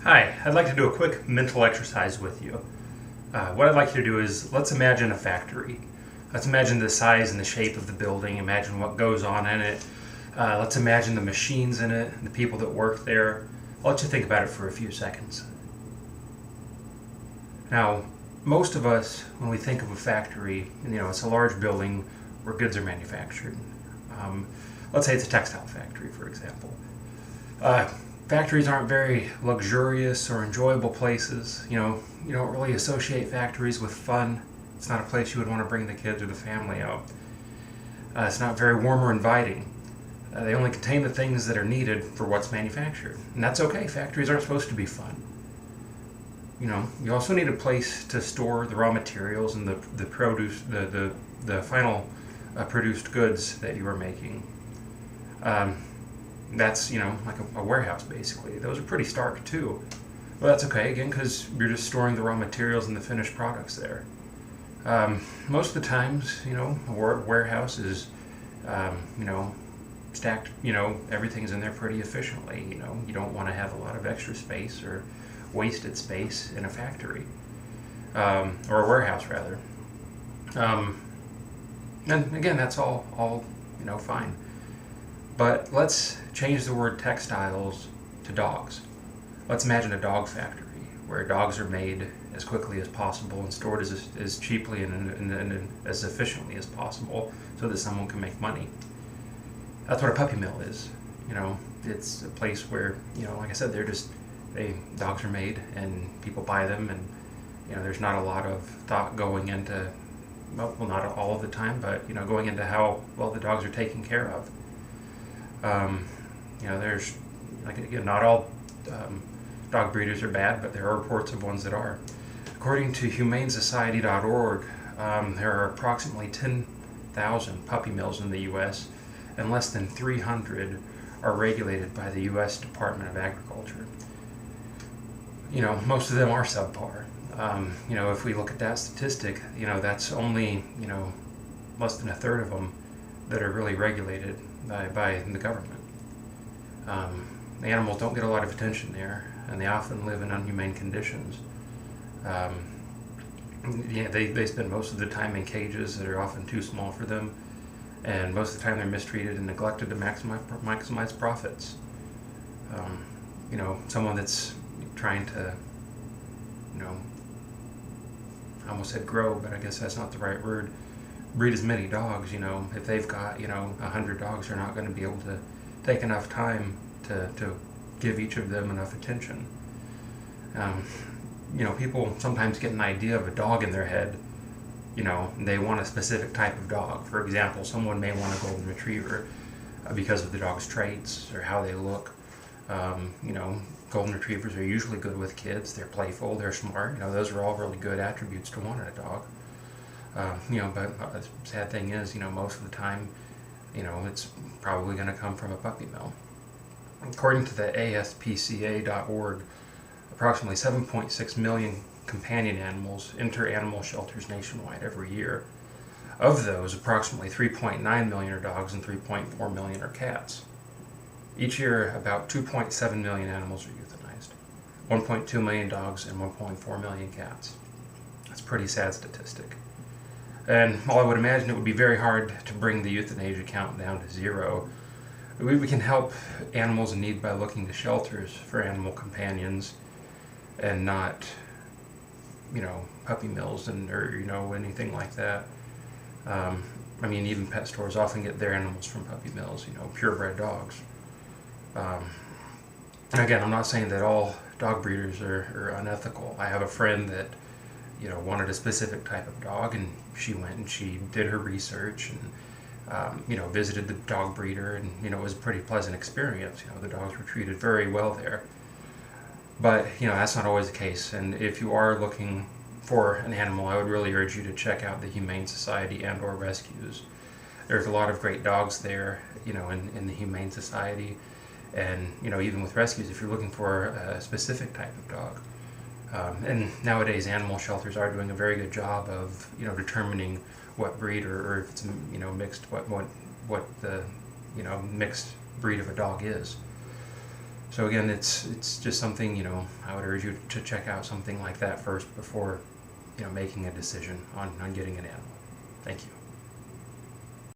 Hi, I'd like to do a quick mental exercise with you. What I'd like you to do is let's imagine a factory. Let's imagine the size and the shape of the building, imagine what goes on in it. Let's imagine the machines in it, the people that work there. I'll let you think about it for a few seconds. Now, most of us, when we think of a factory, it's a large building where goods are manufactured. Um, let's say it's a textile factory, for example. Uh, Factories aren't very luxurious or enjoyable places. You don't really associate factories with fun. It's not a place you would want to bring the kids or the family out. It's not very warm or inviting. They only contain the things that are needed for what's manufactured. And that's okay. Factories aren't supposed to be fun. You also need a place to store the raw materials and the produce, the final produced goods that you are making. That's like a warehouse basically. Those are pretty stark too. Well, that's okay again because you're just storing the raw materials and the finished products there. Most of the times, a warehouse is, stacked. Everything's in there pretty efficiently. You don't want to have a lot of extra space or wasted space in a factory or a warehouse rather. And again, that's all fine. But let's change the word textiles to dogs. Let's imagine a dog factory where dogs are made as quickly as possible and stored as cheaply and as efficiently as possible so that someone can make money. That's what a puppy mill is. It's a place where, like I said, dogs are made and people buy them, and there's not a lot of thought going into, well, not all of the time, but going into how well the dogs are taken care of. There's, like, again, not all dog breeders are bad, but there are reports of ones that are. According to humanesociety.org, there are approximately 10,000 puppy mills in the U.S., and less than 300 are regulated by the U.S. Department of Agriculture. Most of them are subpar. If we look at that statistic, that's only, less than a third of them that are really regulated by the government. The animals don't get a lot of attention there, and they often live in inhumane conditions. They spend most of the time in cages that are often too small for them, and most of the time they're mistreated and neglected to maximize profits. Someone that's trying to, I almost said grow, but I guess that's not the right word, breed as many dogs. If they've got 100 dogs, they're not going to be able to take enough time to give each of them enough attention. People sometimes get an idea of a dog in their head. They want a specific type of dog. For example, someone may want a golden retriever because of the dog's traits or how they look. Golden retrievers are usually good with kids. They're playful, they're smart. Those are all really good attributes to want in a dog. But the sad thing is, most of the time, it's probably going to come from a puppy mill. According to the ASPCA.org, approximately 7.6 million companion animals enter animal shelters nationwide every year. Of those, approximately 3.9 million are dogs and 3.4 million are cats. Each year, about 2.7 million animals are euthanized, 1.2 million dogs and 1.4 million cats. That's a pretty sad statistic. And while I would imagine it would be very hard to bring the euthanasia count down to zero, we can help animals in need by looking to shelters for animal companions and not, puppy mills or anything like that. Even pet stores often get their animals from puppy mills, purebred dogs. Again, I'm not saying that all dog breeders are unethical. I have a friend that wanted a specific type of dog, and she went and she did her research and, visited the dog breeder, and, it was a pretty pleasant experience. The dogs were treated very well there. But, that's not always the case, and if you are looking for an animal, I would really urge you to check out the Humane Society and or rescues. There's a lot of great dogs there, in the Humane Society, and, even with rescues, if you're looking for a specific type of dog. And nowadays, animal shelters are doing a very good job of, determining what breed or if it's, mixed, what the, mixed breed of a dog is. So again, it's just something, I would urge you to check out something like that first before, making a decision on getting an animal. Thank you.